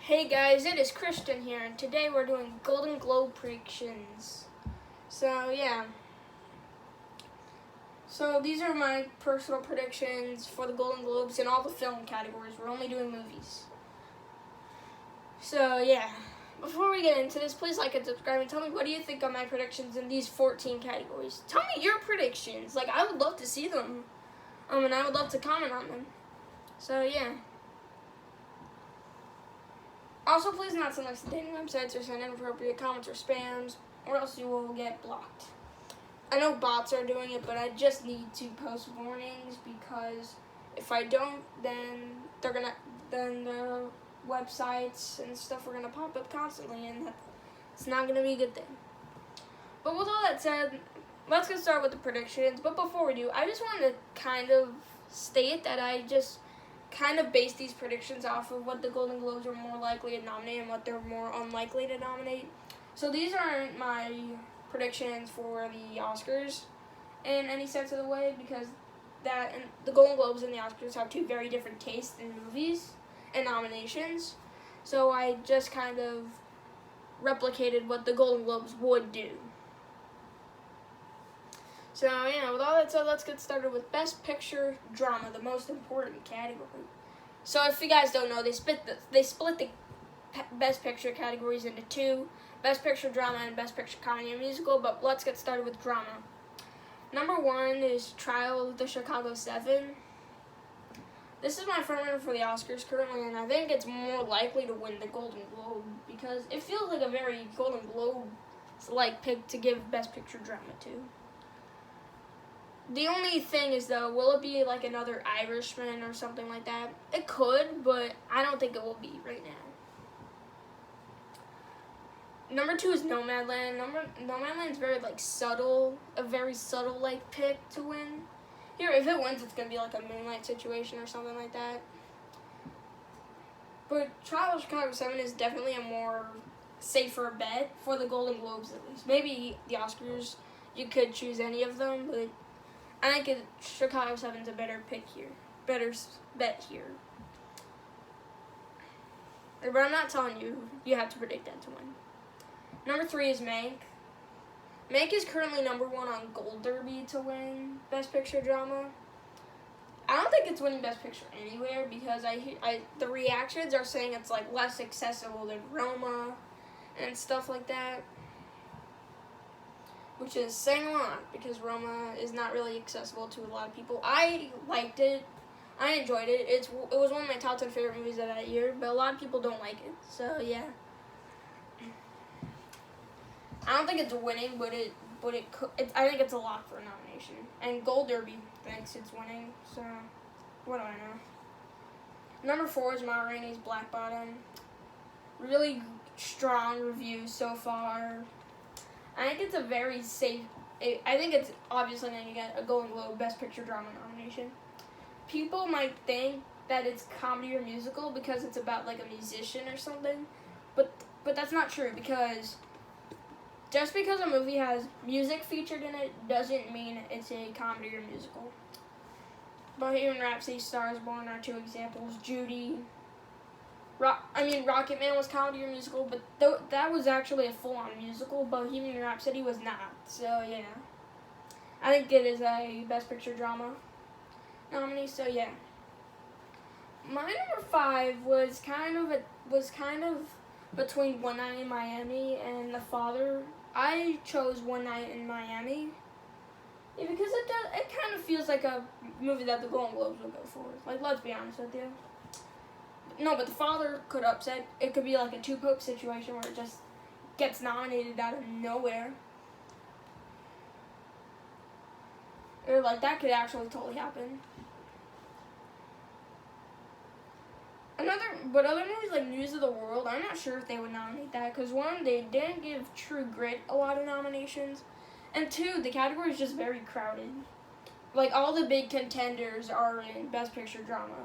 Hey guys, it is Christian here, and today we're doing Golden Globe predictions. So these are my personal predictions for the Golden Globes in all the film categories. We're only doing movies. So before we get into this, please like and subscribe and tell me what do you think of my predictions in these 14 categories. Tell me your predictions. I would love to see them, and I would love to comment on them. So Also, please not send us to dating websites or send inappropriate comments or spams, or else you will get blocked. I know bots are doing it, but I just need to post warnings because if I don't, then the websites and stuff are gonna pop up constantly, and it's not gonna be a good thing. But with all that said, let's get started with the predictions. But before we do, I just wanted to kind of state that I just kind of base these predictions off of what the Golden Globes are more likely to nominate and what they're more unlikely to nominate. So these aren't my predictions for the Oscars in any sense of the way, because the Golden Globes and the Oscars have two very different tastes in movies and nominations. So I just kind of replicated what the Golden Globes would do. So, with all that said, let's get started with Best Picture Drama, the most important category. So, if you guys don't know, they split the Best Picture categories into two: Best Picture Drama and Best Picture Comedy and Musical. But let's get started with drama. Number 1 is Trial of the Chicago 7. This is my frontrunner for the Oscars currently, and I think it's more likely to win the Golden Globe because it feels like a very Golden Globe-like pick to give Best Picture Drama to. The only thing is, though, will it be like another Irishman or something like that? It could, but I don't think it will be right now. Number 2 is Nomadland. Nomadland is very subtle, a very subtle pick to win. Here, if it wins, it's gonna be like a Moonlight situation or something like that. But Trial of Chicago 7 is definitely a more safer bet for the Golden Globes, at least. Maybe the Oscars, you could choose any of them, but I think Chicago 7's a better pick here. Better bet here. But I'm not telling you. You have to predict that to win. Number 3 is Mank. Mank is currently number 1 on Gold Derby to win Best Picture Drama. I don't think it's winning Best Picture anywhere because the reactions are saying it's less accessible than Roma and stuff like that. Which is saying a lot because Roma is not really accessible to a lot of people. I liked it. I enjoyed it. It was one of my top 10 favorite movies of that year, but a lot of people don't like it. So, yeah. I don't think it's winning, but I think it's a lock for a nomination. And Gold Derby thinks it's winning, so what do I know? Number 4 is Ma Rainey's Black Bottom. Really strong reviews so far. I think it's a very safe. I think it's obviously going to get a Golden Globe Best Picture Drama nomination. People might think that it's comedy or musical because it's about a musician or something, but that's not true because just because a movie has music featured in it doesn't mean it's a comedy or musical. Bohemian Rhapsody, Star is Born are 2 examples. Judy. Rocketman was comedy or musical, but that was actually a full-on musical. Bohemian Rhapsody was not. So yeah, I think it is a Best Picture Drama nominee. So yeah, my number 5 was kind of between One Night in Miami and The Father. I chose One Night in Miami because it kind of feels like a movie that the Golden Globes will go for. Let's be honest with you. No, but The Father could upset. It could be a Two Popes situation where it just gets nominated out of nowhere. Or that could actually totally happen. Other movies like News of the World, I'm not sure if they would nominate that because 1, they didn't give True Grit a lot of nominations, and 2, the category is just very crowded. All the big contenders are in Best Picture Drama.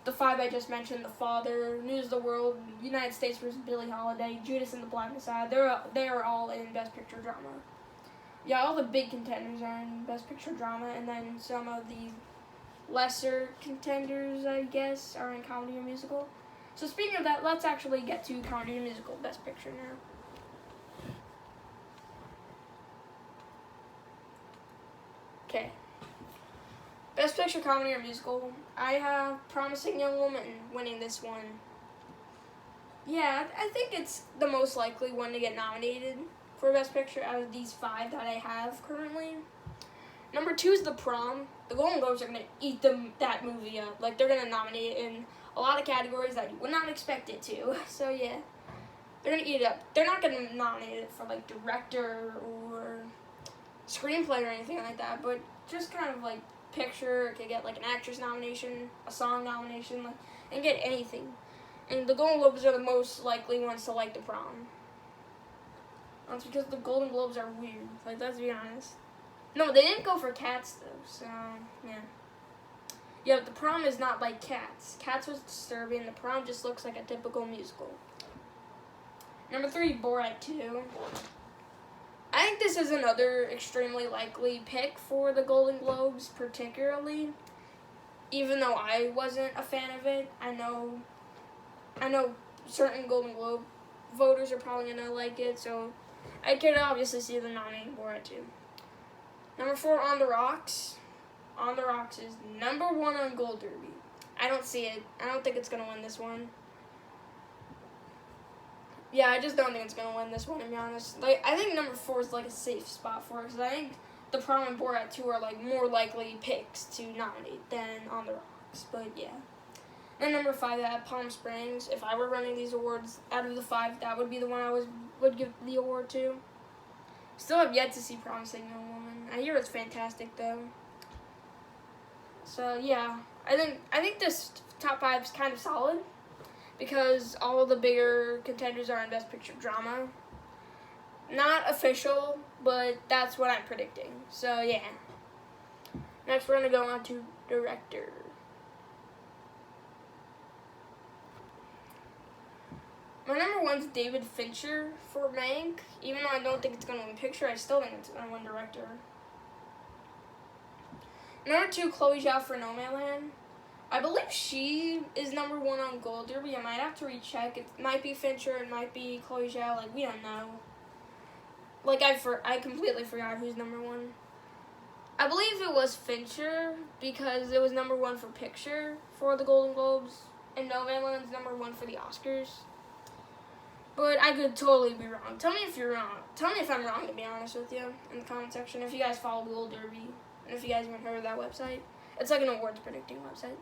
The 5 I just mentioned, The Father, News of the World, United States vs. Billie Holiday, Judas and the Black Messiah, they are all in Best Picture Drama. Yeah, all the big contenders are in Best Picture Drama, and then some of the lesser contenders, I guess, are in comedy or musical. So speaking of that, let's actually get to comedy and musical Best Picture now. Okay. Best Picture Comedy or Musical. I have Promising Young Woman winning this one. Yeah, I think it's the most likely one to get nominated for Best Picture out of these 5 that I have currently. Number 2 is The Prom. The Golden Globes are going to eat that movie up. Like, they're going to nominate it in a lot of categories that you would not expect it to. So, yeah. They're going to eat it up. They're not going to nominate it for, like, director or screenplay or anything like that. But just kind of, like, picture. It could get, like, an actress nomination, a song nomination, like, and get anything. And the Golden Globes are the most likely ones to like The Prom. That's because the Golden Globes are weird. Like, let's be honest. No, they didn't go for Cats, though, so, yeah. Yeah, The Prom is not like Cats. Cats was disturbing. The Prom just looks like a typical musical. Number 3, Borat 2. I think this is another extremely likely pick for the Golden Globes, particularly. Even though I wasn't a fan of it, I know certain Golden Globe voters are probably going to like it, so I could obviously see them nominating Borat 2. Number 4, On the Rocks. On the Rocks is number 1 on Gold Derby. I don't see it. I don't think it's going to win this one. Yeah, I just don't think it's going to win this one, to be honest. Like, I think number 4 is, like, a safe spot for it, because I think The Prom and Borat 2 are, like, more likely picks to nominate than On the Rocks. But, yeah. And number 5, I have Palm Springs. If I were running these awards, out of the 5, that would be the one I would give the award to. Still have yet to see Promising Young Woman. I hear it's fantastic, though. So, yeah. I think this top 5 is kind of solid, because all the bigger contenders are in Best Picture Drama. Not official, but that's what I'm predicting. So, yeah. Next, we're going to go on to Director. My number 1 is David Fincher for Mank. Even though I don't think it's going to win Picture, I still think it's going to win Director. Number 2, Chloe Zhao for Nomadland. I believe she is number 1 on Gold Derby. I might have to recheck. It might be Fincher, it might be Chloe Zhao. Like, we don't know. Like, I completely forgot who's number 1. I believe it was Fincher because it was number 1 for Picture for the Golden Globes, and Nomadland's number 1 for the Oscars. But I could totally be wrong. Tell me if you're wrong. Tell me if I'm wrong, to be honest with you, in the comment section. If you guys follow Gold Derby, and if you guys even heard of that website. It's like an awards predicting website.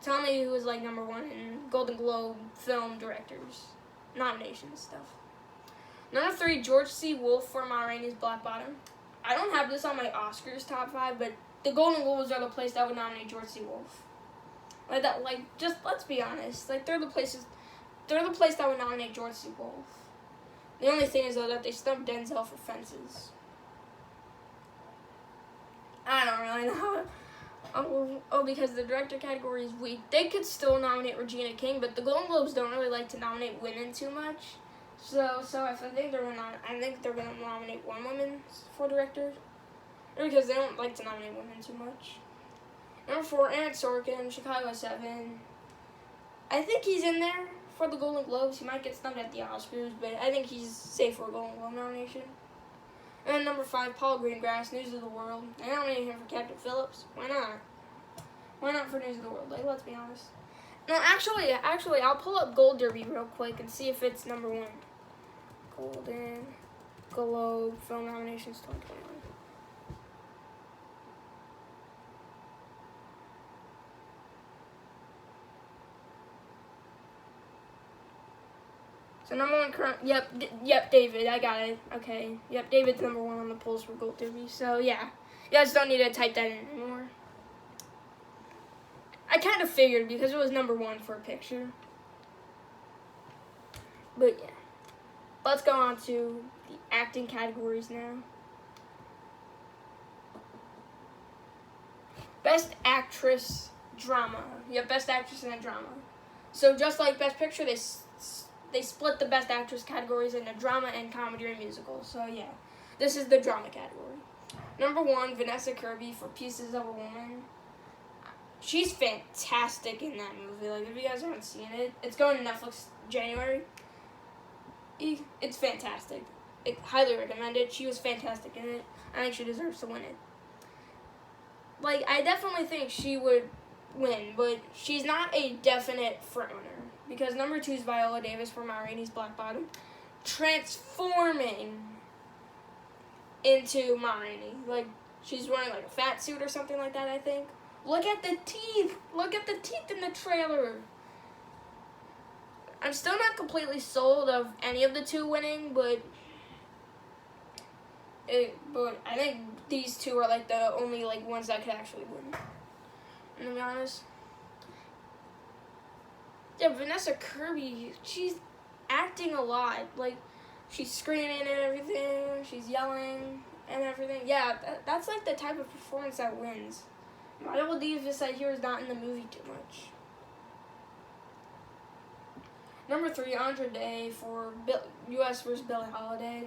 Tell me who was like number 1 in Golden Globe film directors nominations stuff. Number 3, George C. Wolfe for Ma Rainey's Black Bottom. I don't have this on my Oscars top 5, but the Golden Globes are the place that would nominate George C. Wolfe. Like that. Like, just let's be honest. Like, they're the place that would nominate George C. Wolfe. The only thing is, though, that they stumped Denzel for Fences. I don't really know. Oh, because the director category is weak. They could still nominate Regina King, but the Golden Globes don't really like to nominate women too much. So if I think they're gonna nominate one woman for director, because they don't like to nominate women too much. Number 4, Aaron Sorkin, Chicago 7. I think he's in there for the Golden Globes. He might get stumped at the Oscars, but I think he's safe for a Golden Globe nomination. And then number 5, Paul Greengrass, News of the World. I nominated him for Captain Phillips. Why not? Why not for News of the World? Like, let's be honest. No, actually, I'll pull up Gold Derby real quick and see if it's number 1. Golden Globe Film Nominations 2021. So number 1 current, yep, David, I got it. Okay, yep, David's number 1 on the polls for Gold Derby. So yeah, you guys don't need to type that in anymore. I kind of figured because it was number 1 for a picture. But yeah, let's go on to the acting categories now. Best Actress Drama. You have Best Actress in a Drama. So just like Best Picture, they split the Best Actress categories into drama and comedy or musical. So, yeah. This is the drama category. Number 1, Vanessa Kirby for Pieces of a Woman. she's fantastic in that movie. Like, if you guys haven't seen it, it's going to Netflix January. It's fantastic. I highly recommend it. She was fantastic in it. I think she deserves to win it. Like, I definitely think she would win, but she's not a definite frontrunner. Because number 2 is Viola Davis for Ma Rainey's Black Bottom, transforming into Ma Rainey. Like, she's wearing like a fat suit or something like that, I think. Look at the teeth. Look at the teeth in the trailer. I'm still not completely sold of any of the 2 winning, but I think these 2 are like the only like ones that could actually win. And to be honest, yeah, Vanessa Kirby, she's acting a lot. Like, she's screaming and everything. She's yelling and everything. Yeah, that's like the type of performance that wins. Viola Davis, I hear, is not in the movie too much. Number 3, Andra Day for U.S. versus Billie Holiday.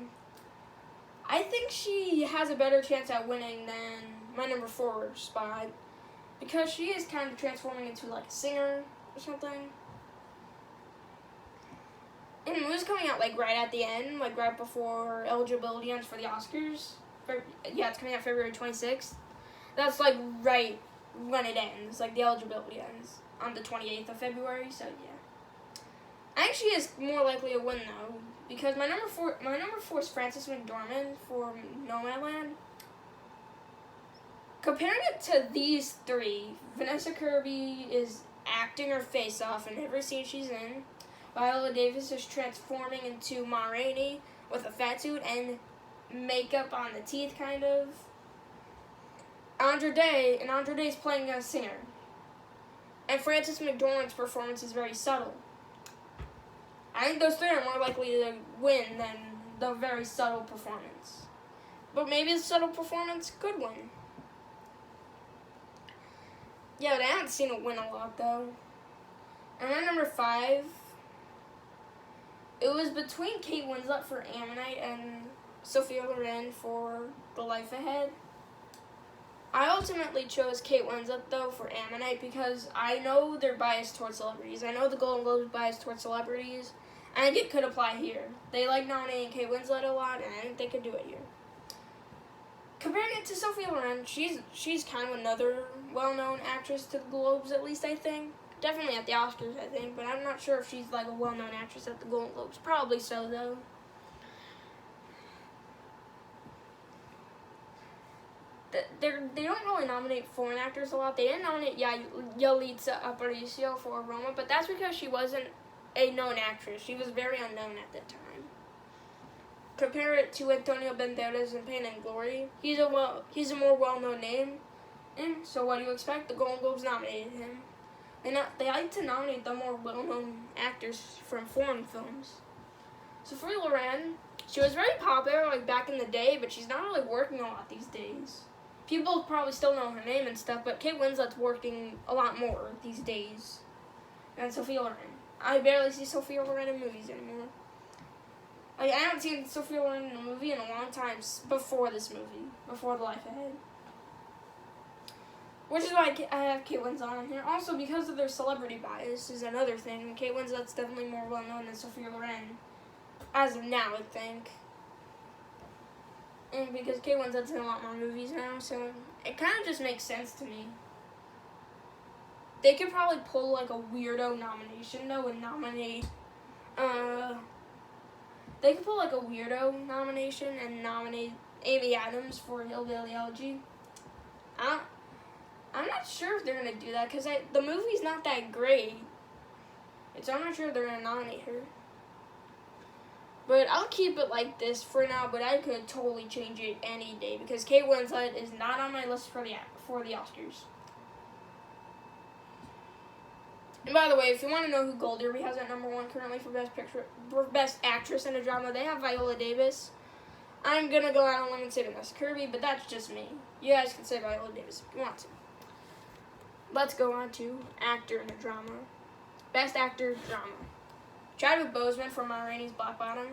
I think she has a better chance at winning than my number 4 spot, because she is kind of transforming into like a singer or something. And the movie's coming out like right at the end, like right before eligibility ends for the Oscars. It's coming out February 26th. That's like right when it ends, like the eligibility ends on the 28th of February, so yeah. I think she is more likely to win though, because my number 4 is Frances McDormand for Nomadland. Comparing it to these 3, Vanessa Kirby is acting her face off in every scene she's in. Viola Davis is transforming into Ma Rainey with a fat suit and makeup on the teeth, kind of. Andra Day's playing a singer. And Frances McDormand's performance is very subtle. I think those 3 are more likely to win than the very subtle performance. But maybe the subtle performance could win. Yeah, but I haven't seen it win a lot, though. And then number 5, it was between Kate Winslet for Ammonite and Sophia Loren for The Life Ahead. I ultimately chose Kate Winslet, though, for Ammonite, because I know they're biased towards celebrities. I know the Golden Globes is biased towards celebrities. I think it could apply here. They like nominating Kate Winslet a lot, and I think they could do it here. Comparing it to Sophia Loren, she's kind of another well-known actress to the Globes, at least, I think. Definitely at the Oscars, I think, but I'm not sure if she's like a well-known actress at the Golden Globes. Probably so, though. They don't really nominate foreign actors a lot. They didn't nominate Yalitza Aparicio for Roma, but that's because she wasn't a known actress. She was very unknown at that time. Compare it to Antonio Banderas in Pain and Glory. He's a more well-known name, and so what do you expect? The Golden Globes nominated him. They like to nominate the more well-known actors from foreign films. Sophia Loren, she was very popular like back in the day, but she's not really working a lot these days. People probably still know her name and stuff, but Kate Winslet's working a lot more these days than Sophia Loren. I barely see Sophia Loren in movies anymore. Like, I haven't seen Sophia Loren in a movie in a long time before this movie, before The Life Ahead. Which is why I have Kate Winslet on here. Also, because of their celebrity bias is another thing. Kate Winslet's definitely more well-known than Sophia Loren, as of now, I think. And because Kate Winslet's in a lot more movies now, so it kind of just makes sense to me. They could probably pull like a weirdo nomination though and nominate. They could pull like a weirdo nomination and nominate Amy Adams for Hillbilly Elegy. I'm not sure if they're gonna do that because the movie's not that great. So I'm not sure if they're gonna nominate her. But I'll keep it like this for now, but I could totally change it any day because Kate Winslet is not on my list for the Oscars. And by the way, if you want to know who Gold Derby has at number 1 currently for Best Actress in a Drama, they have Viola Davis. I'm going to go out on a limb and say Vanessa Kirby, but that's just me. You guys can say Viola Davis if you want to. Let's go on to Actor in a Drama. Best Actor Drama. Chadwick Boseman for Ma Rainey's Black Bottom.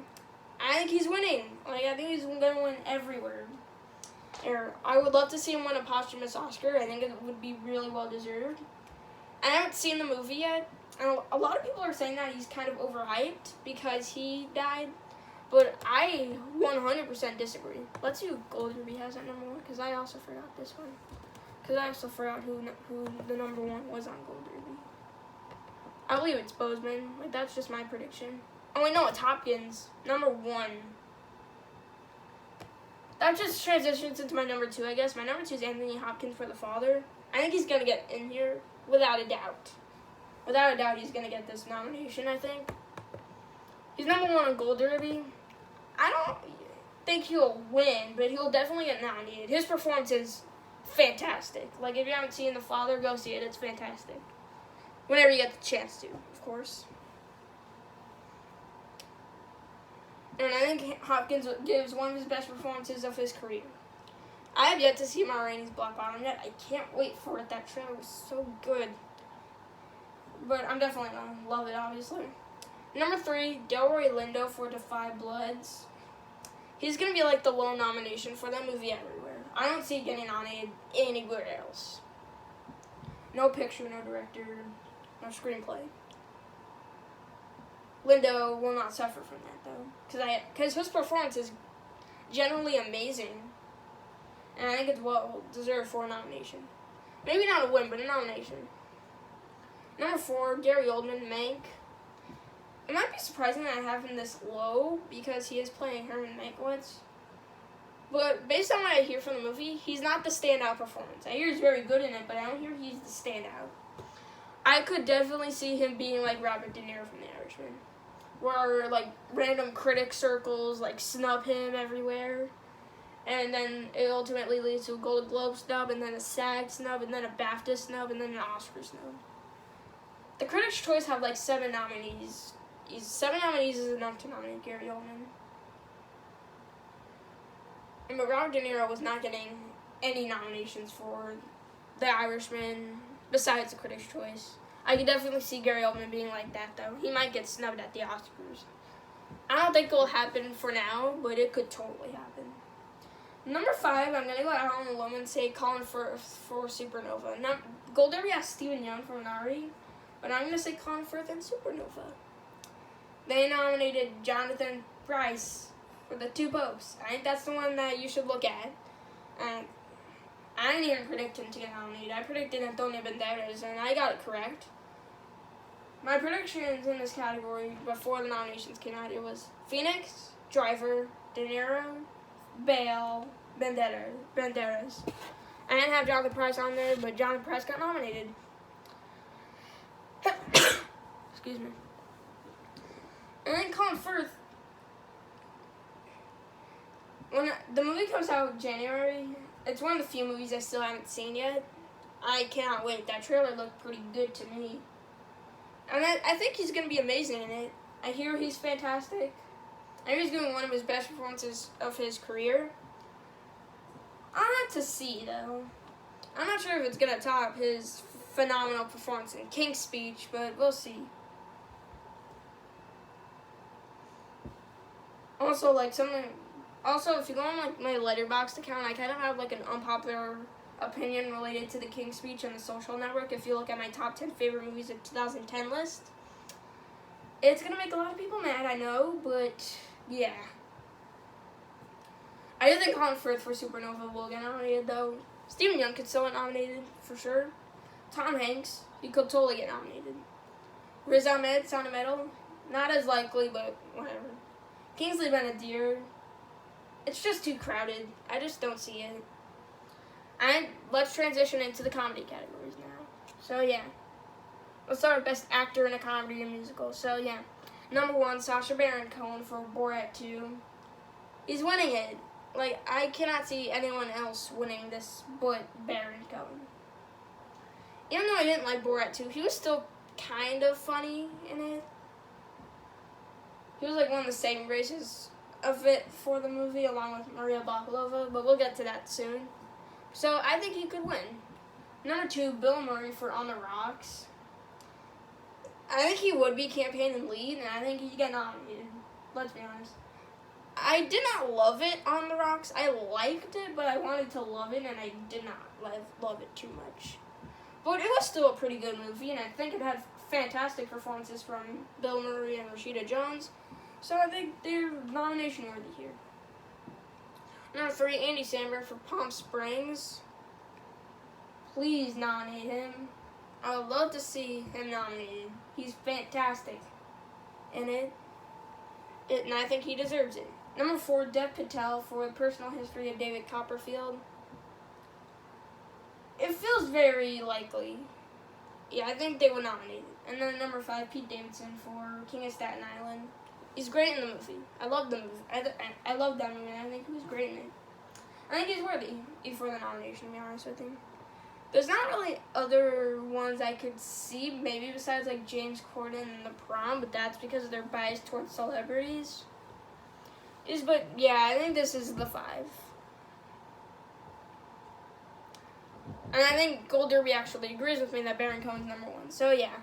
I think he's winning. I think he's going to win everywhere. I would love to see him win a posthumous Oscar. I think it would be really well deserved. I haven't seen the movie yet, and a lot of people are saying that he's kind of overhyped because he died, but I 100% disagree. Let's see who Gold Ruby has at number 1, because I also forgot this one. Because I also forgot who the number 1 was on Gold Ruby. I believe it's Bozeman. Like, that's just my prediction. Oh, wait, no, it's Hopkins. Number 1. That just transitions into my number 2, I guess. My number 2 is Anthony Hopkins for The Father. I think he's going to get in here without a doubt. Without a doubt, he's going to get this nomination, I think. He's number 1 on Gold Derby. I don't think he'll win, but he'll definitely get nominated. His performance is fantastic. Like, if you haven't seen The Father, go see it. It's fantastic. Whenever you get the chance to, of course. And I think Hopkins gives one of his best performances of his career. I have yet to see Ma Rainey's Black Bottom yet. I can't wait for it. That trailer was so good. But I'm definitely going to love it, obviously. Number 3, Delroy Lindo for Defy Bloods. He's going to be like the lone nomination for that movie everywhere. I don't see it getting nominated anywhere else. No picture, no director, no screenplay. Lindo will not suffer from that, though, because his performance is generally amazing, and I think it's well deserved for a nomination. Maybe not a win, but a nomination. Number 4, Gary Oldman, Mank. It might be surprising that I have him this low because he is playing Herman Mankiewicz, but based on what I hear from the movie, he's not the standout performance. I hear he's very good in it, but I don't hear he's the standout. I could definitely see him being like Robert De Niro from The Irishman, where like random critic circles like snub him everywhere, and then it ultimately leads to a Golden Globe snub, and then a SAG snub, and then a BAFTA snub, and then an Oscar snub. The Critics' Choice have like 7 nominees. 7 nominees is enough to nominate Gary Oldman. But Robert De Niro was not getting any nominations for The Irishman besides The Critics' Choice. I could definitely see Gary Oldman being like that, though. He might get snubbed at the Oscars. I don't think it will happen for now, but it could totally happen. Number 5, I'm going to go out on a limb and say Colin Firth for Supernova. Now, Gold Derby has Stephen Yeun for Minari, but I'm going to say Colin Firth and Supernova. They nominated Jonathan Pryce for The Two Popes. I think that's the one that you should look at. I didn't even predict him to get nominated. I predicted Antonio Banderas, and I got it correct. My predictions in this category before the nominations came out, it was Phoenix, Driver, De Niro, Bale, Banderas. I didn't have Jonathan Pryce on there, but Jonathan Pryce got nominated. Excuse me. And then Colin Firth, when the movie comes out in January, it's one of the few movies I still haven't seen yet. I cannot wait. That trailer looked pretty good to me. And I think he's going to be amazing in it. I hear he's fantastic. I hear he's doing one of his best performances of his career. I'll have to see, though. I'm not sure if it's going to top his phenomenal performance in King's Speech, but we'll see. Also, if you go on like my Letterboxd account, I kind of have like an unpopular opinion related to The King's Speech and The Social Network. If you look at my top 10 favorite movies of 2010 list, it's gonna make a lot of people mad, I know, but yeah. I do think Colin Firth for Supernova will get nominated, though. Stephen Yeun could still get nominated for sure. Tom Hanks, he could totally get nominated. Riz Ahmed, Sound of Metal, not as likely, but whatever. Kingsley Ben-Adir, it's just too crowded. I just don't see it. And let's transition into the comedy categories now. So, yeah. Let's start with Best Actor in a Comedy or Musical. So, yeah. Number 1, Sacha Baron Cohen for Borat 2. He's winning it. Like, I cannot see anyone else winning this but Baron Cohen. Even though I didn't like Borat 2, he was still kind of funny in it. He was like one of the saving graces of it for the movie, along with Maria Bakalova, but we'll get to that soon. So I think he could win. Number 2, Bill Murray for On the Rocks. I think he would be campaign and lead, and I think he'd get nominated. Let's be honest. I did not love it on the rocks. I liked it, but I wanted to love it, and I did not love it too much. But it was still a pretty good movie, and I think it had fantastic performances from Bill Murray and Rashida Jones. So I think they're nomination worthy here. Number 3, Andy Samberg for Palm Springs. Please nominate him. I would love to see him nominated. He's fantastic in it, and I think he deserves it. Number 4, Dev Patel for The Personal History of David Copperfield. It feels very likely. Yeah, I think they would nominate it. And then number 5, Pete Davidson for King of Staten Island. He's great in the movie. I love the movie. I love that movie. I think he was great in it. I think he's worthy for the nomination, to be honest with you. There's not really other ones I could see, maybe besides like James Corden and The Prom, but that's because they're biased towards celebrities. But yeah, I think this is the 5. And I think Gold Derby actually agrees with me that Baron Cohen's number 1. So yeah,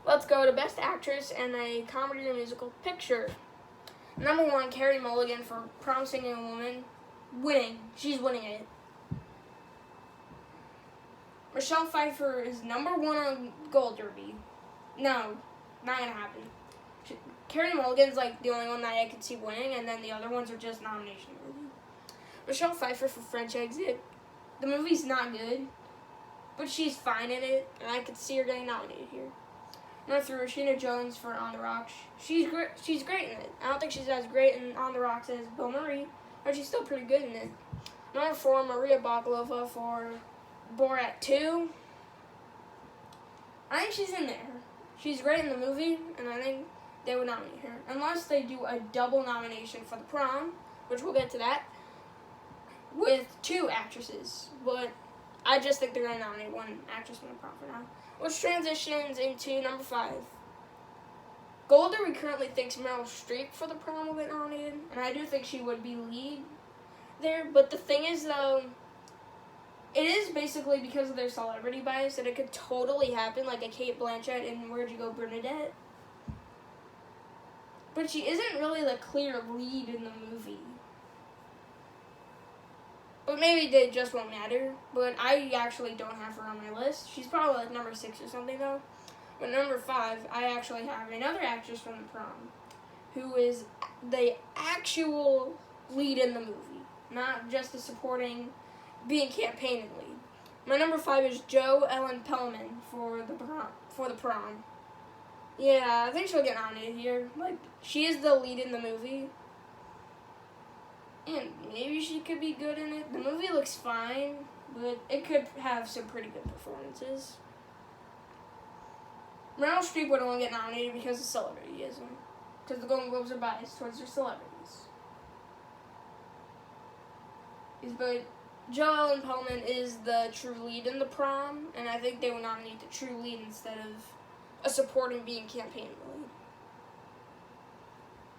let's go to Best Actress in a Comedy or Musical Picture. Number 1, Carey Mulligan for Promising Young Woman. Winning. She's winning it. Michelle Pfeiffer is number 1 on Gold Derby. No, not gonna happen. Carey Mulligan's like the only one that I could see winning, and then the other ones are just nomination worthy. Michelle Pfeiffer for French Exit. The movie's not good, but she's fine in it, and I could see her getting nominated here. Number 3, Rashida Jones for On the Rocks. She's great in it. I don't think she's as great in On the Rocks as Bill Murray, but she's still pretty good in it. Number 4, Maria Bakalova for Borat 2. I think she's in there. She's great in the movie, and I think they would nominate her. Unless they do a double nomination for The Prom, which we'll get to that, with 2 actresses. But I just think they're going to nominate 1 actress from The Prom for now. Which transitions into number 5. Gold Derby currently thinks Meryl Streep for The Prom will get nominated, and I do think she would be lead there. But the thing is, though, it is basically because of their celebrity bias that it could totally happen, like a Cate Blanchett in Where'd You Go, Bernadette. But she isn't really the clear lead in the movie. But maybe they just won't matter. But I actually don't have her on my list. She's probably like number 6 or something, though. But number 5, I actually have another actress from The Prom, who is the actual lead in the movie, not just the supporting, being campaigning lead. My number 5 is Jo Ellen Pellman for The Prom. Yeah, I think she'll get nominated here. Like, she is the lead in the movie, and maybe she could be good in it. The movie looks fine, but it could have some pretty good performances. Meryl Streep would only get nominated because of celebrityism, because the Golden Globes are biased towards their celebrities. But Jo Ellen Pellman is the true lead in The Prom, and I think they would nominate the true lead instead of a supporting being campaign lead.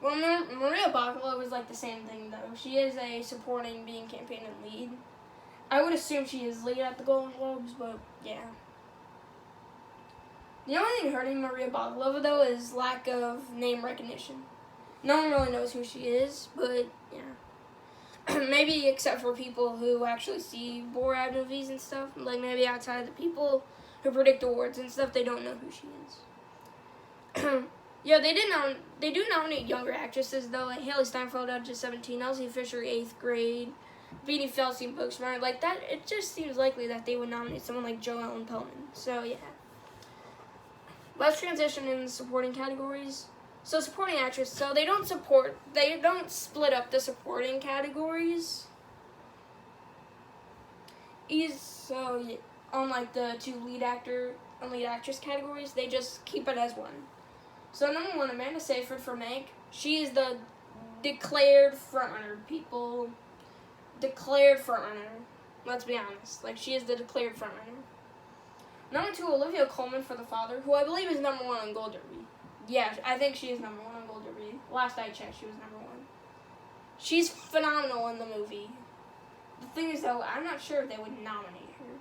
Well, Maria Bakalova is like the same thing, though. She is a supporting being campaign and lead. I would assume she is lead at the Golden Globes, but yeah. The only thing hurting Maria Bakalova, though, is lack of name recognition. No one really knows who she is, but yeah. Maybe except for people who actually see Borat movies and stuff. Like, maybe outside the people who predict awards and stuff, they don't know who she is. Yeah, they do nominate younger actresses, though. Like Haley Steinfeld, age 17, Elsie Fisher, 8th grade, Beanie Feldstein, Booksmart. Like, that, it just seems likely that they would nominate someone like Jo Ellen Pellman. So, yeah. Let's transition in the supporting categories. So, supporting actress. So, they don't split up the supporting categories. On like the 2 lead actor and lead actress categories, they just keep it as 1. So, number 1, Amanda Seyfried for Mank. She is the declared frontrunner. Declared frontrunner. Let's be honest. Like, she is the declared frontrunner. Number 2, Olivia Colman for The Father, who I believe is number 1 on Gold Derby. Yeah, I think she is number 1 on Gold Derby. Last I checked, she was number 1. She's phenomenal in the movie. The thing is, though, I'm not sure if they would nominate her.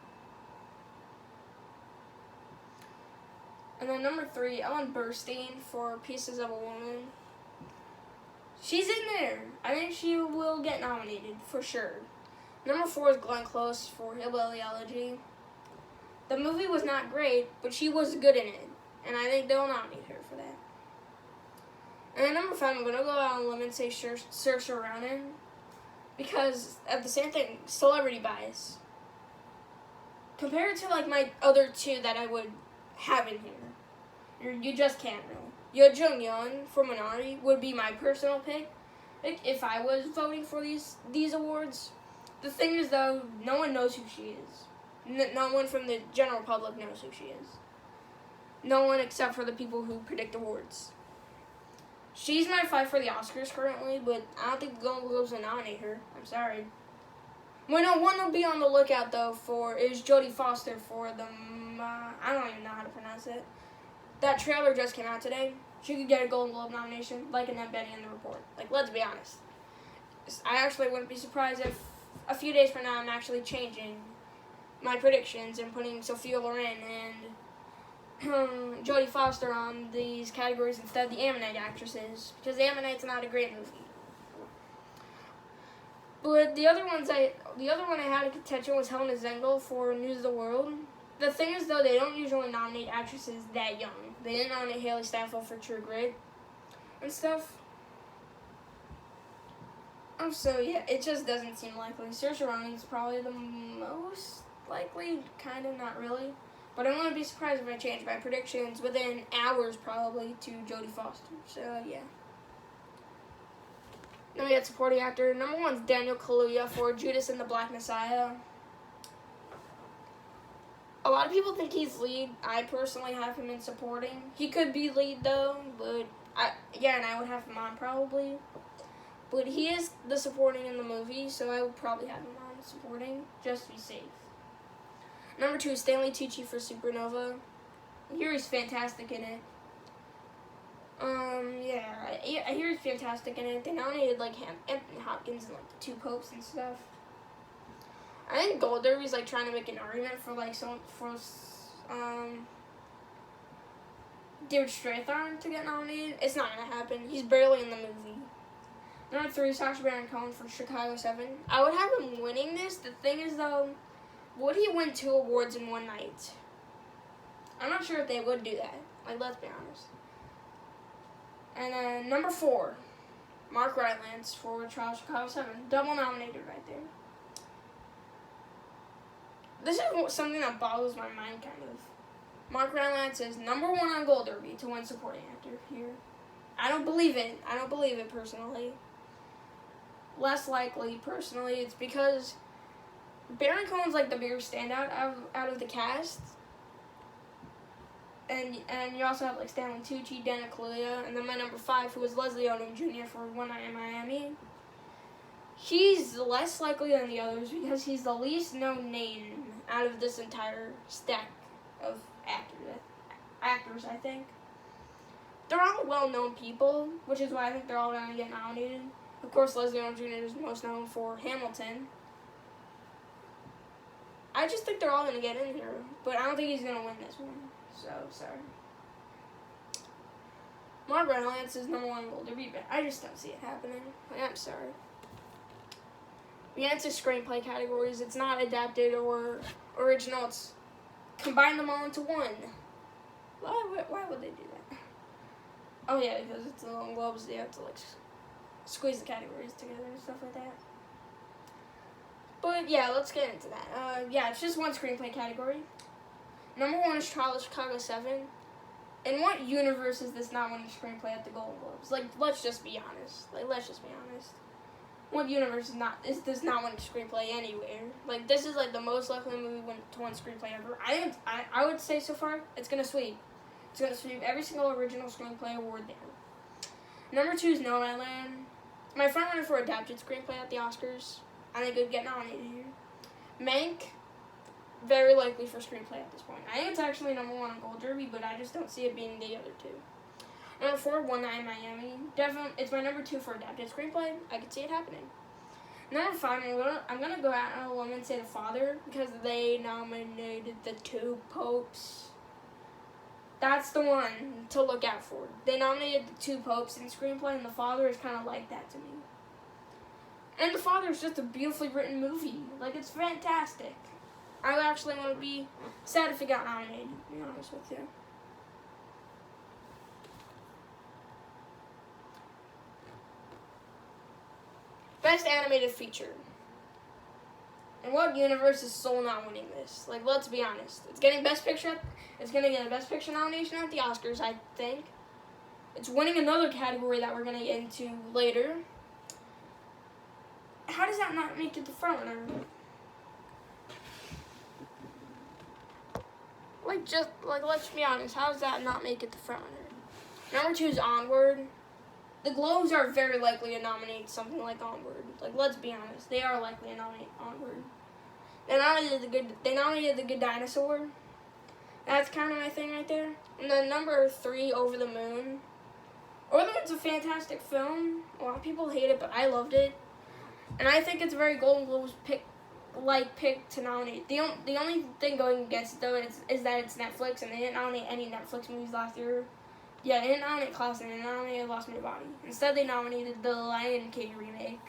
And then number 3, Ellen Burstyn for Pieces of a Woman. She's in there. I think she will get nominated for sure. Number 4 is Glenn Close for Hillbilly Elegy. The movie was not great, but she was good in it, and I think they'll nominate her for that. And then number 5, I'm gonna go out on a limb and say Saoirse Ronan, because of the same thing, celebrity bias. Compared to like my other 2 that I would have in here, you just can't really. Yo Jung Yeon for Minari would be my personal pick if I was voting for these awards. The thing is, though, no one knows who she is. No one from the general public knows who she is. No one except for the people who predict awards. She's my 5 for the Oscars currently, but I don't think the Golden Globes will nominate her. I'm sorry. Well, no, one will be on the lookout, though, is Jodie Foster for the, I don't even know how to pronounce it. That trailer just came out today. She could get a Golden Globe nomination, like Annette Bening in The Report. Like, let's be honest. I actually wouldn't be surprised if a few days from now I'm actually changing my predictions and putting Sophia Loren and Jodie Foster on these categories instead of the Ammonite actresses, because The Ammonite's not a great movie. But the other one I had in contention was Helena Zengel for News of the World. The thing is, though, they don't usually nominate actresses that young. They didn't nominate Haley Steinfeld for True Grit and stuff. So, yeah, it just doesn't seem likely. Saoirse Ronan's probably the most likely, kind of, not really. But I wouldn't be surprised if I changed my predictions within hours, probably, to Jodie Foster. So, yeah. Then we got supporting actor. Number 1's Daniel Kaluuya for Judas and the Black Messiah. A lot of people think he's lead. I personally have him in supporting. He could be lead, though, but and I would have him on probably. But he is the supporting in the movie, so I would probably have him on supporting, just to be safe. Number 2 is Stanley Tucci for Supernova. I hear he's fantastic in it. I hear he's fantastic in it. They nominated, like, Anthony Hopkins and, like, the 2 popes and stuff. I think Gold Derby's, like, trying to make an argument for, like, David Strathairn to get nominated. It's not going to happen. He's barely in the movie. Number 3, Sacha Baron Cohen for Chicago 7. I would have him winning this. The thing is, though, would he win 2 awards in one night? I'm not sure if they would do that. Like, let's be honest. And then number 4, Mark Rylance for Trial of Chicago 7. Double nominated right there. This is something that boggles my mind, kind of. Mark Rylance is number 1 on Gold Derby to win supporting actor here. I don't believe it. I don't believe it, personally. Less likely, personally, it's because Baron Cohen's, like, the bigger standout out of the cast. And you also have, like, Stanley Tucci, Daniel Kaluuya, and then my number 5, who is Leslie Odom Jr. for One Night in Miami. He's less likely than the others because he's the least known name out of this entire stack of actors, I think. They're all well-known people, which is why I think they're all going to get nominated. Of course, Leslie Odom Jr. is most known for Hamilton. I just think they're all going to get in here, but I don't think he's going to win this one. So, sorry. Mark Rylance is number 1 Gold Derby, but I just don't see it happening. I'm sorry. We answer screenplay categories. It's not adapted or original. It's combine them all into one. Why would they do that? Oh, yeah, because it's the Golden Globes. They have to, like, squeeze the categories together and stuff like that. But, yeah, let's get into that. It's just one screenplay category. Number 1 is Trial of Chicago 7. In what universe is this not winning screenplay at the Golden Globes? Like, let's just be honest. What universe is this not winning screenplay anywhere? Like, this is, like, the most likely movie to win screenplay ever. I would say so far, it's going to sweep. It's going to sweep every single original screenplay award there. Number 2 is Nomadland. My front runner for adapted screenplay at the Oscars. I think it would get nominated here. Mank, very likely for screenplay at this point. I think it's actually number 1 on Gold Derby, but I just don't see it being the other 2. Number 4, One Night in Miami. Definitely, it's my number 2 for adapted screenplay. I could see it happening. Number 5, I'm gonna go out on a limb and say The Father because they nominated the 2 popes. That's the one to look out for. They nominated the two popes in screenplay, and The Father is kind of like that to me. And The Father is just a beautifully written movie. Like, it's fantastic. I would actually want to be sad if it got nominated, to be honest with you. Best Animated Feature. In what universe is Soul not winning this? Like, let's be honest. It's getting Best Picture. It's going to get a Best Picture nomination at the Oscars, I think. It's winning another category that we're going to get into later. How does that not make it the front runner? Let's be honest. How does that not make it the front runner? Number 2 is Onward. The Globes are very likely to nominate something like Onward. Like, let's be honest. They are likely to nominate Onward. They nominated The Good Dinosaur. That's kind of my thing right there. And then number 3, Over the Moon. Over the Moon's a fantastic film. A lot of people hate it, but I loved it. And I think it's a very Golden Globes pick to nominate. The only thing going against it, though, is that it's Netflix, and they didn't nominate any Netflix movies last year. Yeah, they didn't nominate Klaus, and they nominated Lost My Body. Instead, they nominated the Lion King remake.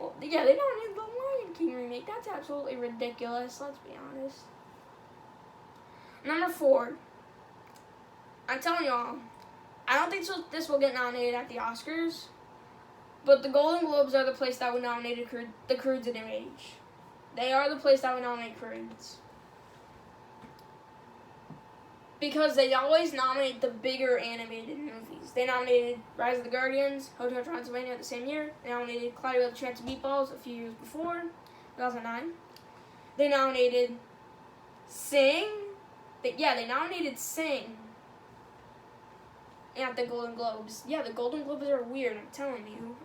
Well, yeah, they nominated the Lion King remake. That's absolutely ridiculous, let's be honest. Number 4. I'm telling y'all, I don't think this will get nominated at the Oscars, but the Golden Globes are the place that would nominate the Croods: A New Age. They are the place that would nominate Croods. Because they always nominate the bigger animated movies. They nominated Rise of the Guardians, Hotel Transylvania the same year. They nominated Cloudy with a Chance of Meatballs a few years before, 2009. They nominated Sing. They nominated Sing at the Golden Globes. Yeah, the Golden Globes are weird, I'm telling you.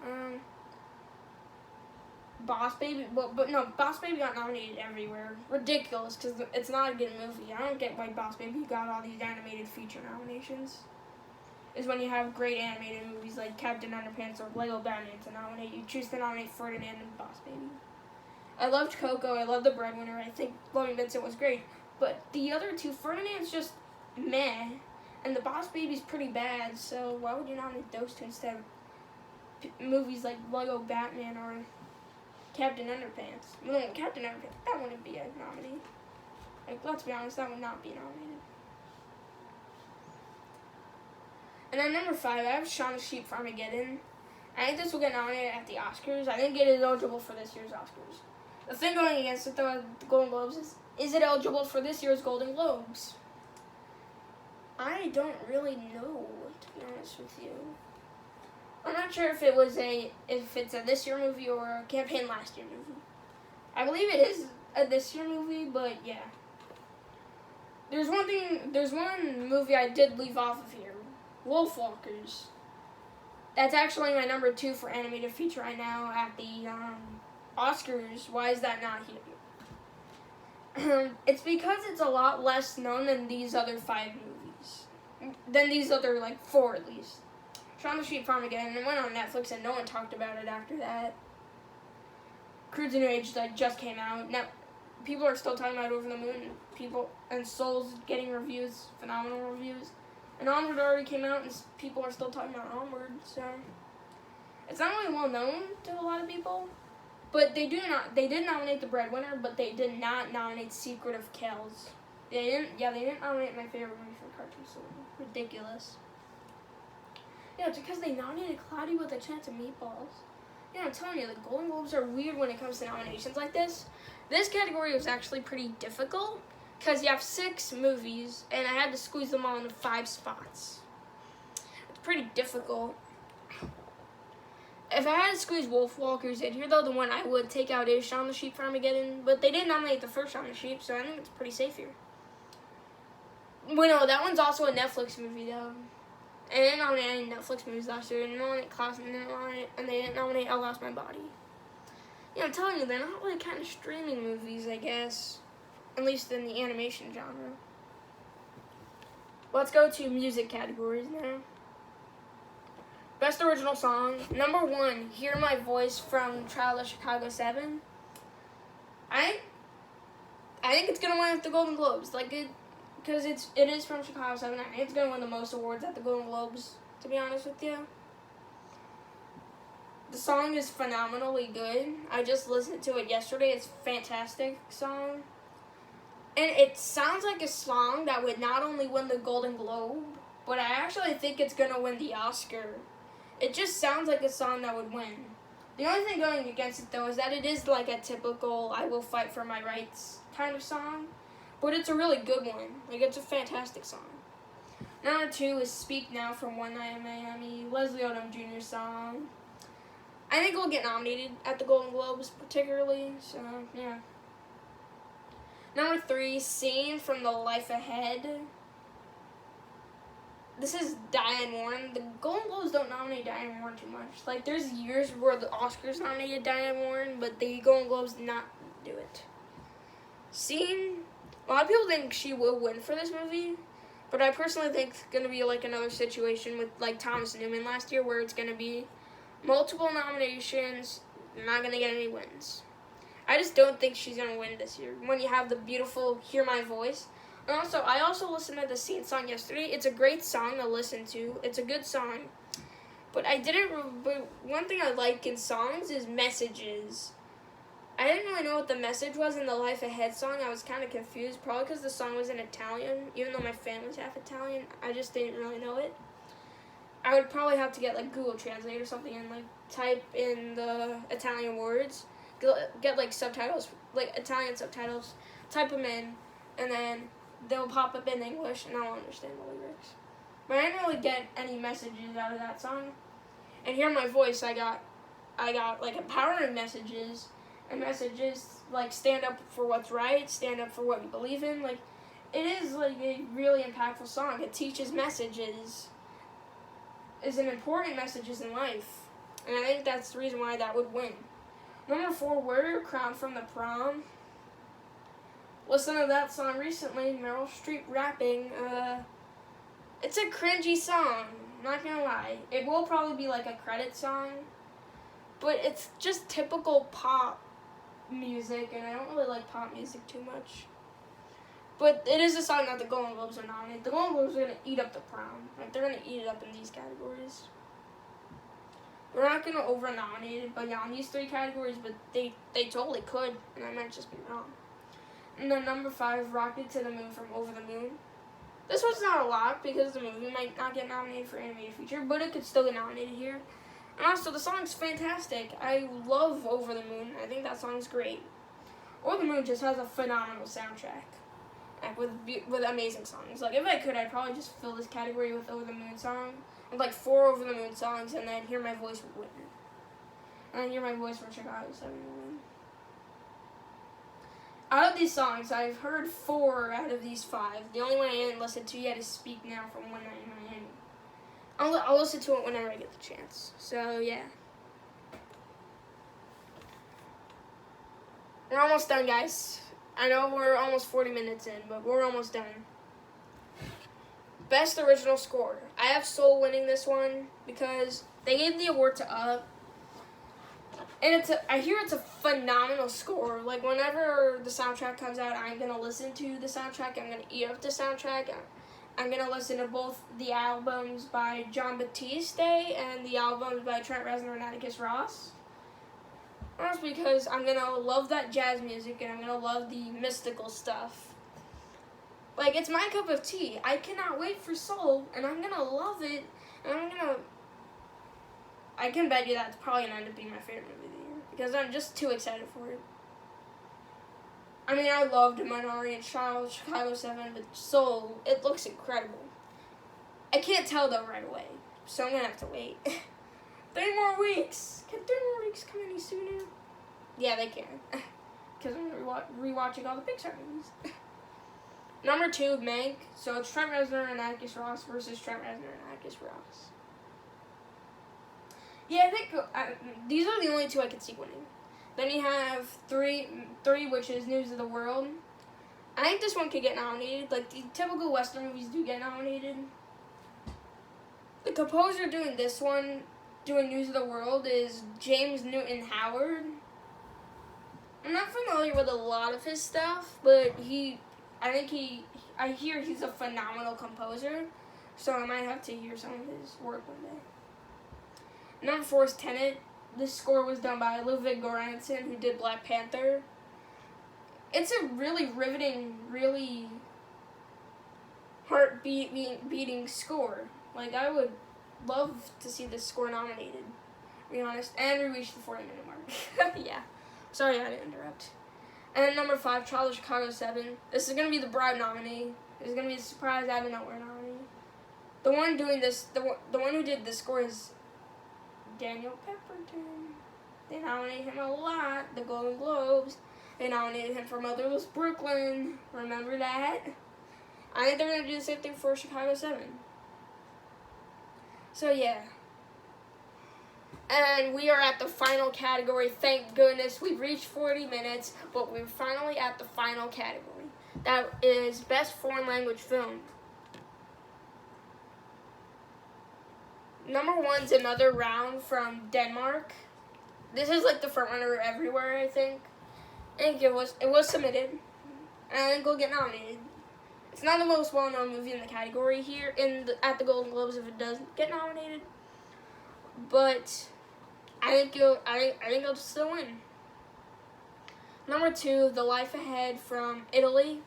Boss Baby, but no, Boss Baby got nominated everywhere. Ridiculous, because it's not a good movie. I don't get why Boss Baby got all these animated feature nominations. Is when you have great animated movies like Captain Underpants or Lego Batman to nominate. You choose to nominate Ferdinand and Boss Baby. I loved Coco. I loved The Breadwinner. I think Loving Vincent was great. But the other two, Ferdinand's just meh, and The Boss Baby's pretty bad. So why would you nominate those two instead of movies like Lego Batman or Captain Underpants? No, Captain Underpants, that wouldn't be a nominee. Like, let's be honest, that would not be nominated. And then number 5, I have Shaun the Sheep for Armageddon. I think this will get nominated at the Oscars. I think it is eligible for this year's Oscars. The thing going against it, though, at the Golden Globes is it eligible for this year's Golden Globes? I don't really know, to be honest with you. I'm not sure if it's a this year movie or a campaign last year movie. I believe it is a this year movie, but yeah. There's one movie I did leave off of here. Wolfwalkers. That's actually my number 2 for animated feature right now at the Oscars. Why is that not here? It's because it's a lot less known than these other 5 movies. Than these other, 4 at least. Shaun the Sheep Farm again, and it went on Netflix, and no one talked about it after that. Croods: A New Age just came out. Now, people are still talking about Over the Moon. And Soul's getting reviews, phenomenal reviews. And Onward already came out, and people are still talking about Onward. So it's not really well known to a lot of people. But they did nominate The Breadwinner, but they did not nominate Secret of Kells. They didn't nominate my favorite movie for cartoon. So ridiculous. Yeah, it's because they nominated Cloudy with a Chance of Meatballs. Yeah, I'm telling you, the Golden Globes are weird when it comes to nominations like this. This category was actually pretty difficult because you have 6 movies, and I had to squeeze them all into 5 spots. It's pretty difficult. If I had to squeeze Wolfwalkers in here, though, the one I would take out is Shaun the Sheep for Armageddon, but they did nominate the first Shaun the Sheep, so I think it's pretty safe here. Well, no, that one's also a Netflix movie, though. And they didn't nominate any Netflix movies last year. They didn't nominate Klaus, and they didn't nominate I Lost My Body. Yeah, I'm telling you, they're not really kind of streaming movies, I guess. At least in the animation genre. Let's go to music categories now. Best Original Song. Number 1, Hear My Voice from Trial of Chicago 7. I think it's going to win at the Golden Globes. because it is from Chicago 7. I think it's going to win the most awards at the Golden Globes, to be honest with you. The song is phenomenally good. I just listened to it yesterday. It's a fantastic song. And it sounds like a song that would not only win the Golden Globe, but I actually think it's going to win the Oscar. It just sounds like a song that would win. The only thing going against it, though, is that it is like a typical I will fight for my rights kind of song. But it's a really good one. Like, it's a fantastic song. Number 2 is Speak Now from One Night in Miami, Leslie Odom Jr.'s song. I think it will get nominated at the Golden Globes, particularly, so, yeah. Number 3, Scene from The Life Ahead. This is Diane Warren. The Golden Globes don't nominate Diane Warren too much. Like, there's years where the Oscars nominated Diane Warren, but the Golden Globes did not do it. Scene, a lot of people think she will win for this movie, but I personally think it's going to be like another situation with, like, Thomas Newman last year, where it's going to be multiple nominations, not going to get any wins. I just don't think she's going to win this year. When you have the beautiful Hear My Voice. And also, I also listened to the Scene song yesterday. It's a great song to listen to. It's a good song. But one thing I like in songs is messages. I didn't really know what the message was in the Life Ahead song. I was kind of confused, probably because the song was in Italian. Even though my family's half Italian, I just didn't really know it. I would probably have to get, like, Google Translate or something and, like, type in the Italian words. Get, like, subtitles, like, Italian subtitles. Type them in, and then they'll pop up in English, and I'll understand the lyrics. But I didn't really get any messages out of that song. And Hear My Voice, I got, like, empowering messages, and messages, like, stand up for what's right, stand up for what you believe in. Like, it is, like, a really impactful song. It teaches messages. Is an important messages in life. And I think that's the reason why that would win. Number 4, Wear Your Crown from The Prom. Listen to that song recently, Meryl Streep rapping. It's a cringy song, not gonna lie. It will probably be like a credit song, but it's just typical pop music, and I don't really like pop music too much. But it is a song that the Golden Globes are nominated. The Golden Globes are going to eat up the prom. Like, they're going to eat it up in these categories. We're not going to over-nominate it, but yeah, in these 3 categories, but they totally could, and I might just be wrong. And then number 5, Rocket to the Moon from Over the Moon. This one's not a lot, because the movie might not get nominated for animated feature, but it could still get nominated here. And also, the song's fantastic. I love Over the Moon. I think that song's great. Over the Moon just has a phenomenal soundtrack. With amazing songs. Like, if I could, I'd probably just fill this category with Over the Moon song. With, like, 4 Over the Moon songs, and then Hear My Voice would win. And then Hear My Voice from Chicago 7 would win. Out of these songs, I've heard 4 out of these 5. The only one I didn't listen to yet is Speak Now from One Night in Miami. I'll listen to it whenever I get the chance. So, yeah. We're almost done, guys. I know we're almost 40 minutes in, but we're almost done. Best Original Score. I have Soul winning this one because they gave the award to Up. And I hear it's a phenomenal score. Like, whenever the soundtrack comes out, I'm going to listen to the soundtrack. I'm going to eat up the soundtrack. I'm going to listen to both the albums by Jon Batiste and the albums by Trent Reznor and Atticus Ross. That's because I'm going to love that jazz music, and I'm going to love the mystical stuff. Like, it's my cup of tea. I cannot wait for Soul, and I'm going to love it, and I can bet you that's probably going to end up being my favorite movie of the year, because I'm just too excited for it. I mean, I loved Minority and Child, Chicago 7, but Soul, it looks incredible. I can't tell, though, right away, so I'm going to have to wait. 3 more weeks. Can 3 more weeks come any sooner? Yeah, they can. Because I'm rewatching all the Pixar movies. Number 2, Mank. So it's Trent Reznor and Atticus Ross versus Trent Reznor and Atticus Ross. Yeah, I think these are the only 2 I could see winning. Then you have 3, which is News of the World. I think this one could get nominated. Like, the typical Western movies do get nominated. The composer doing this one, doing News of the World, is James Newton Howard. I'm not familiar with a lot of his stuff, but I I hear he's a phenomenal composer, so I might have to hear some of his work one day. Number 4 is Tenet. This score was done by Ludwig Göransson, who did Black Panther. It's a really riveting, really heart-beating score. Like, I would love to see this score nominated, to be honest. And we reached the 40-minute mark. Yeah. Sorry I didn't interrupt. And then number 5, Trial of Chicago 7. This is going to be the Bribe nominee. It's going to be a surprise out of nowhere nominee. The one doing this, the one who did the score is Daniel Pemberton. They nominated him a lot. The Golden Globes. They nominated him for Motherless Brooklyn. Remember that? I think they're going to do the same thing for Chicago 7. So, yeah. And we are at the final category. Thank goodness. We've reached 40 minutes, but we're finally at the final category. That is Best Foreign Language Film. Number 1's Another Round from Denmark. This is like the front runner everywhere, I think. I think it was submitted, and I think it'll get nominated. It's not the most well-known movie in the category here at the Golden Globes if it doesn't get nominated, but I think it'll still win. Number 2, The Life Ahead from Italy.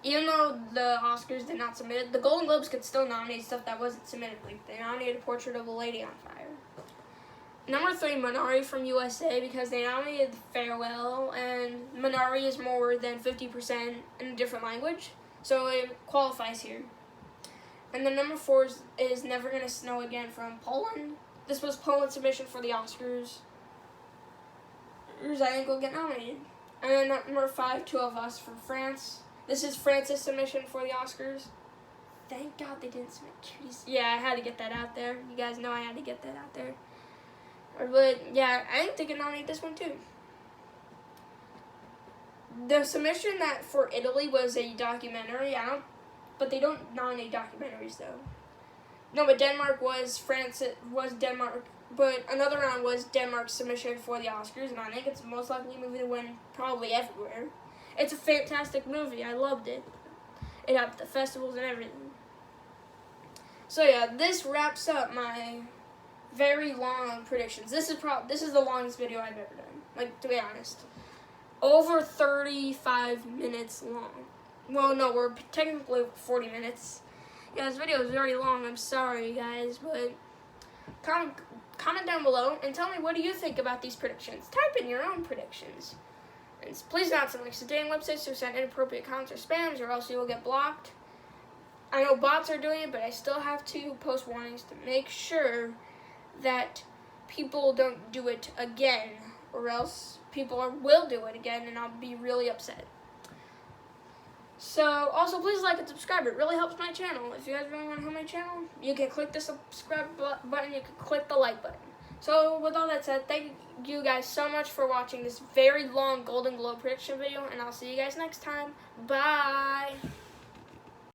Even though the Oscars did not submit it, the Golden Globes could still nominate stuff that wasn't submitted. Like, they nominated Portrait of a Lady on Fire. Number 3, Minari from USA, because they nominated Farewell, and Minari is more than 50% in a different language, so it qualifies here. And then number 4 is Never Gonna Snow Again from Poland. This was Poland's submission for the Oscars. I think will get nominated. And then number 5, Two of Us from France. This is France's submission for the Oscars. Thank God they didn't submit. Jeez. Yeah, I had to get that out there. You guys know I had to get that out there. But yeah, I think they can nominate this one too. The submission that for Italy was a documentary. But they don't nominate documentaries though. No, but Denmark was Denmark. But Another Round was Denmark's submission for the Oscars, and I think it's the most likely movie to win probably everywhere. It's a fantastic movie. I loved it. It had the festivals and everything. So yeah, this wraps up my very long predictions. This is the longest video I've ever done. Like, to be honest, over 35 minutes long. Well, no, we're technically 40 minutes. Yeah, this video is very long. I'm sorry, guys, but comment down below and tell me what do you think about these predictions. Type in your own predictions. And please do not send links to dating websites or send inappropriate comments or spams, or else you will get blocked. I know bots are doing it, but I still have to post warnings to make sure that people don't do it again, or else people will do it again, and I'll be really upset. So, also, please like and subscribe. It really helps my channel. If you guys really want to help my channel, you can click the subscribe button. You can click the like button. So, with all that said, thank you guys so much for watching this very long Golden Globe prediction video, and I'll see you guys next time. Bye!